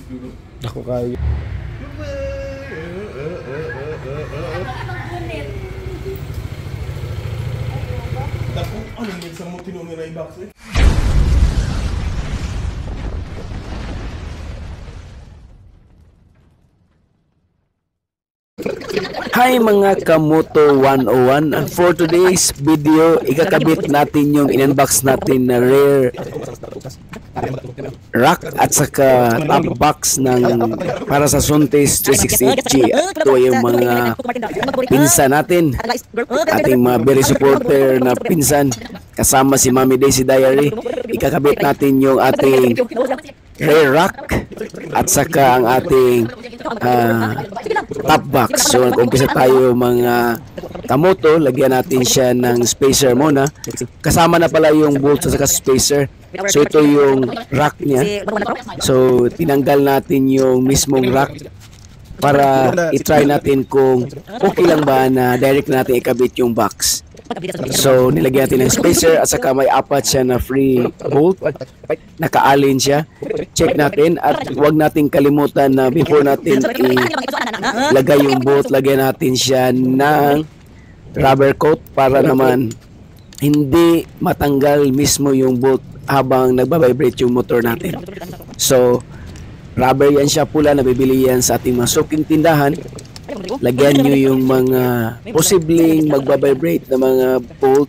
Ako kayo. Dako, ano yung sa mo tinungan na i-box eh? Hi mga Kamoto 101, and for today's video, ikakabit natin yung in-unbox natin na rare rack at saka top box ng para sa Zontes 368G. Ito yung mga pinsan natin, ating mga very supporter na pinsan, kasama si Mami Daisy Diary. Ikakabit natin yung ating rare rack at saka ang ating top box. So nag-umpisa tayo mga Kamoto, lagyan natin siya ng spacer muna. Kasama na pala yung bolt sa spacer. So ito yung rack niya. So tinanggal natin yung mismong rack para i-try natin kung okay lang ba na direct natin ikabit yung box. So nilagyan natin ng spacer at saka may apat siya na free bolt. Naka-alin siya. Check natin at huwag nating kalimutan na before natin ilagay yung bolt, lagyan natin siya ng rubber coat para naman hindi matanggal mismo yung bolt habang nagbabibrate yung motor natin. So rubber yan siya, pula, nabibili yan sa ating mga suking tindahan. Lagyan nyo yung mga posibleng magbabibrate na mga bolt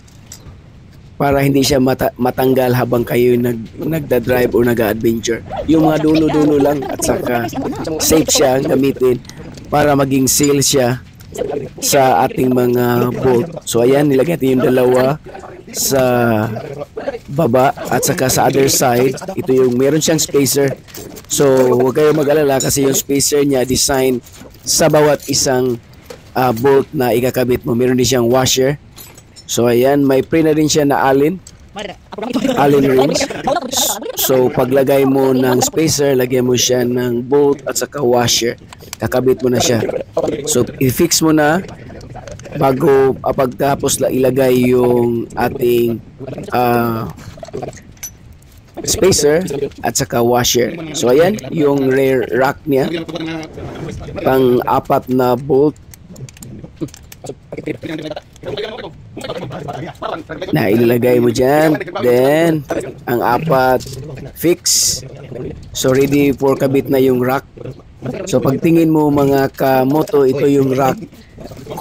para hindi siya matanggal habang kayo nagda-drive o nag-adventure. Yung mga dulo-dulo lang at saka safe siya gamitin para maging safe siya sa ating mga bolt. So ayan, nilagyan natin yung dalawa sa baba at saka sa other side. Ito yung meron siyang spacer. So huwag kayo mag-alala kasi yung spacer niya design sa bawat isang bolt na ikakabit mo. Meron din siyang washer. So ayan, may pre na rin siya na allen rings. So paglagay mo ng spacer, lagyan mo siya ng bolt at saka washer. Kakabit mo na siya. So i-fix mo na bago pagtapos ilagay yung ating spacer at saka washer. So ayan, yung rear rack niya, pang apat na bolt na ilalagay mo dyan. Then ang apat fix. So ready for kabit na yung rack. So pagtingin mo mga Kamoto, ito yung rack.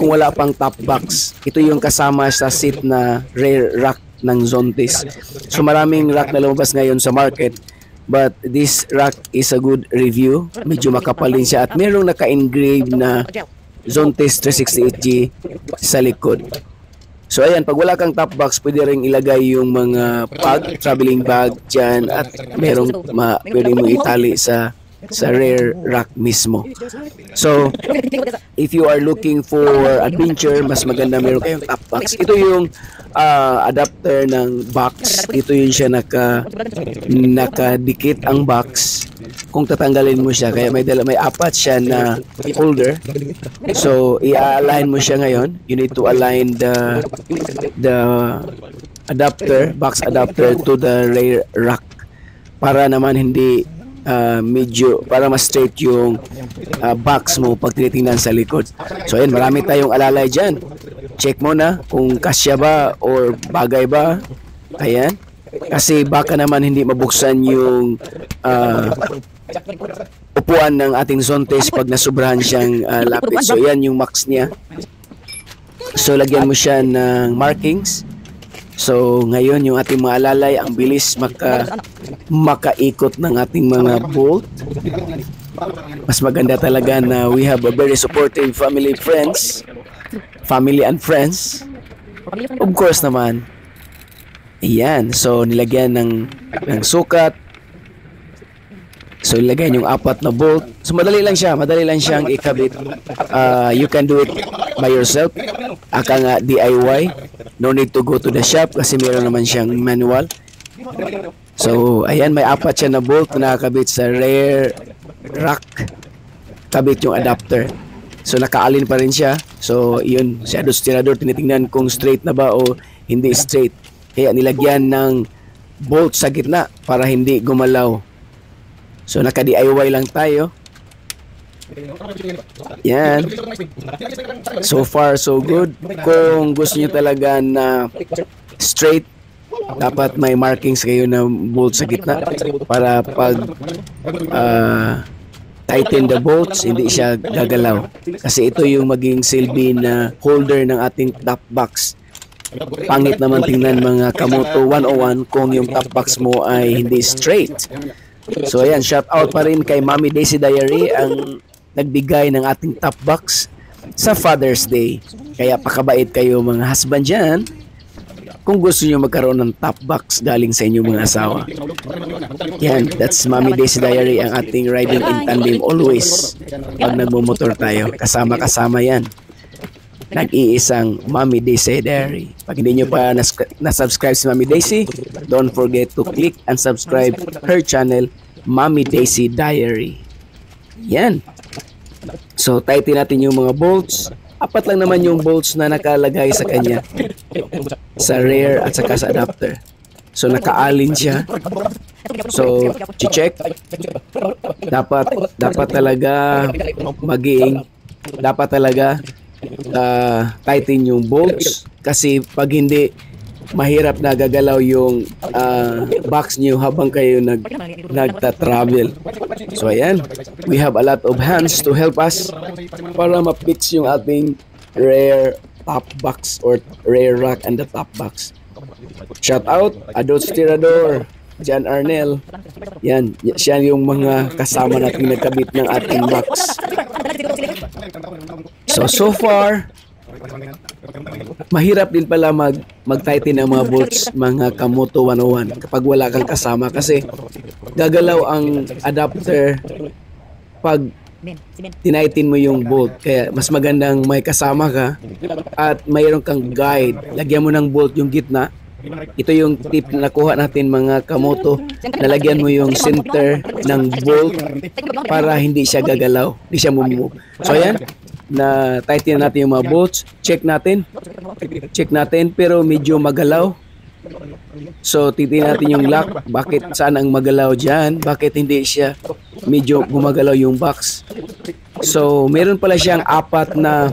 Kung wala pang top box, ito yung kasama sa seat na rear rack ng Zontes. So maraming rack na lumabas ngayon sa market, but this rack is a good review. Medyo makapal din siya at merong naka-engrave na Zontes 368G sa likod. So ayan, pag wala kang top box, pwede rin ilagay yung mga bag, traveling bag dyan at pwede mo itali sa rear rack mismo. So if you are looking for adventure, mas maganda meron kayong top box. Ito yung adapter ng box. Ito yung siya nakadikit ang box kung tatanggalin mo siya. Kaya may apat siya na holder. So i-align mo siya ngayon. You need to align the adapter, box adapter to the rear rack para naman hindi medyo para mas straight yung box mo pag tinitingnan sa likod. So ayan, marami tayong alalay dyan. Check mo na kung kasya ba or bagay ba. Ayan, kasi baka naman hindi mabuksan yung upuan ng ating Zontes pag nasubrahan siyang lapit. So ayan yung max niya. So lagyan mo siya ng markings. So ngayon yung ating mga alalay, ang bilis makaikot ng ating mga bolt. Mas maganda talaga na we have a very supportive family and friends. Of course naman. Ayan, so nilagyan ng sukat. So ilagyan yung apat na bolt. So madali lang siyang ikabit. You can do it by yourself. Aka nga DIY. No need to go to the shop kasi meron naman siyang manual. So ayan, may apat siya na bolt na nakakabit sa rear rack. Kabit yung adapter. So naka-alin pa rin siya. So yun, si adjustador tinitingnan kung straight na ba o hindi straight. Kaya nilagyan ng bolt sa gitna para hindi gumalaw. So naka-DIY lang tayo. Yan. So far so good. Kung gusto niyo talaga na straight, dapat may markings kayo na bolt sa gitna para pag tighten the bolts, hindi siya gagalaw. Kasi ito yung maging silbi na holder ng ating top box. Pangit naman tingnan mga Kamoto 101 kung yung top box mo ay hindi straight. So ayan, shout out pa rin kay Mommy Daisy Diary ang nagbigay ng ating top box sa Father's Day. Kaya pakabait kayo mga husband dyan kung gusto nyo magkaroon ng top box galing sa inyong mga asawa. Yan, that's Mommy Daisy Diary, ang ating riding in tandem always. Pag nagmumotor tayo, kasama-kasama yan. Nag-iisang Mommy Daisy Diary. Pag hindi nyo pa na-subscribe si Mommy Daisy, don't forget to click and subscribe her channel, Mommy Daisy Diary. Yan. So, tighten natin yung mga bolts. Apat lang naman yung bolts na nakalagay sa kanya, sa rear at saka sa adapter. So nakaalin siya. So check. Dapat talaga tighten yung bolts, kasi pag hindi, mahirap na gagalaw yung box niyo habang kayo nagta-travel. So ayan, we have a lot of hands to help us para ma-fix yung ating rear top box or rear rack and the top box. Shout out Adult Stirador, John Arnel. Yan, siya yung mga kasama natin nagkabit ng ating box. So far, mahirap din pala mag-tighten ng mga bolts, mga Kamoto 101, kapag wala kang kasama, kasi gagalaw ang adapter pag tinaitin mo yung bolt. Kaya mas magandang may kasama ka at mayroon kang guide. Lagyan mo ng bolt yung gitna. Ito yung tip na nakuha natin mga Kamoto, nalagyan mo yung center ng bolt para hindi siya gagalaw, hindi siya mumove. So ayan, na tighten natin yung mga bolts. Check natin, pero medyo magalaw. So titingnan natin yung lock, bakit saan ang magalaw dyan, bakit hindi siya medyo gumagalaw yung box. So meron pala siyang apat na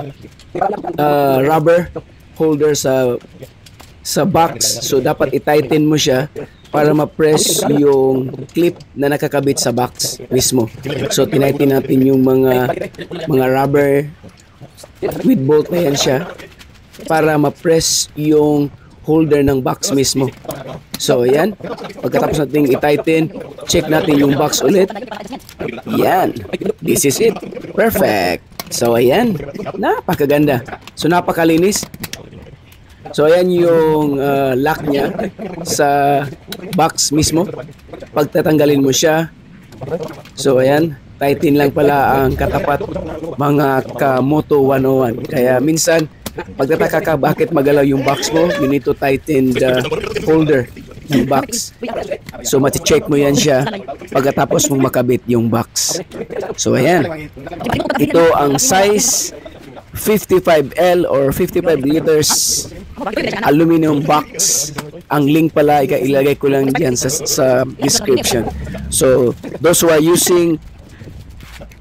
rubber holder sa box. So dapat i-tighten mo siya para ma-press yung clip na nakakabit sa box mismo. So tinaitin natin yung mga rubber with bolt na yan siya para ma-press yung holder ng box mismo. So ayan, pagkatapos natin i-tighten, check natin yung box ulit. Yan, this is it, perfect. So ayan, napakaganda. So napakalinis. So ayan yung lock niya sa box mismo. Pagtatanggalin mo siya, so ayan, tighten lang pala ang katapat mga Kamoto 101. Kaya minsan pagtataka ka bakit magalaw yung box mo, you need to tighten the holder ng box. So mati-check mo yan siya pagkatapos mong makabit yung box. So ayan, ito ang size 55L or 55 liters aluminum box. Ang link pala ilagay ko lang diyan sa description. So those who are using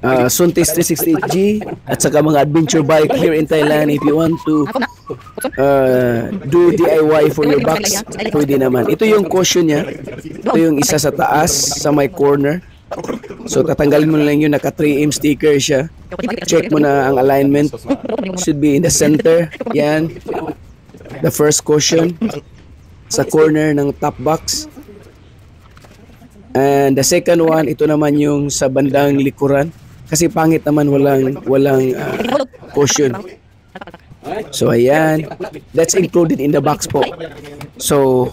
Suntis 360G at saka mga adventure bike here in Thailand, if you want to do DIY for your box, pwede naman. Ito yung cushion niya. Ito yung isa sa taas sa may corner. So tatanggalin mo lang yun, naka 3M sticker siya. Check mo na ang alignment, should be in the center. Yan, the first cushion sa corner ng top box. And the second one, ito naman yung sa bandang likuran. Kasi pangit naman walang cushion. So ayan, that's included in the box po. So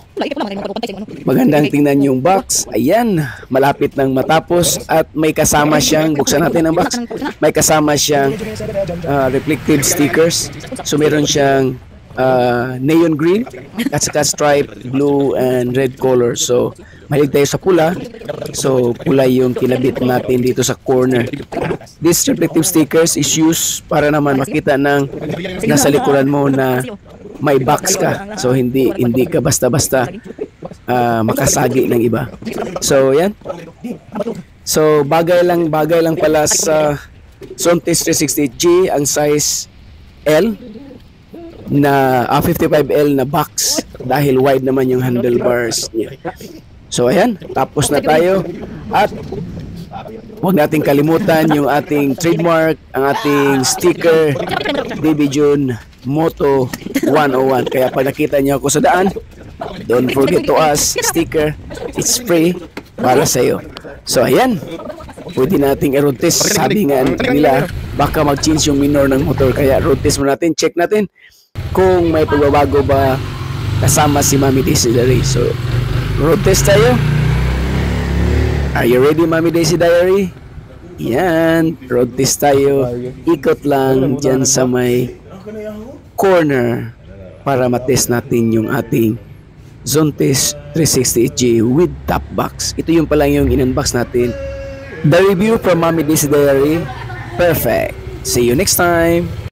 magandang tingnan yung box. Ayan, malapit nang matapos at may kasama siyang, buksan natin ang box, may kasama siyang reflective stickers. So meron siyang neon green at saka stripe blue and red color. So mahilig tayo sa pula, so pula yung kinabit natin dito sa corner. This reflective stickers is used para naman makita ng nasa likuran mo na may box ka, so hindi ka basta-basta makasagi ng iba. So yan, So bagay lang pala sa Zontes 360G ang size L na 55L na box dahil wide naman yung handlebars niya. So ayan, tapos na tayo at huwag nating kalimutan yung ating trademark, ang ating sticker, Baby June Moto 101. Kaya pag nakita niyo ako sa daan, don't forget to ask, sticker, it's free para sa iyo. So ayan, pwede nating i-road test. Sabi nga nila, baka mag-change yung minor ng motor. Kaya road test mo natin, check natin kung may pagbabago ba kasama si Mami Daisy Diary. So road test tayo. Are you ready, Mami Daisy Diary? Yan, road test tayo. Ikot lang dyan sa may corner para matest natin yung ating Zontes 360G with top box. Ito yung pala yung in-unbox natin. The review from Mami Daisy Diary. Perfect. See you next time.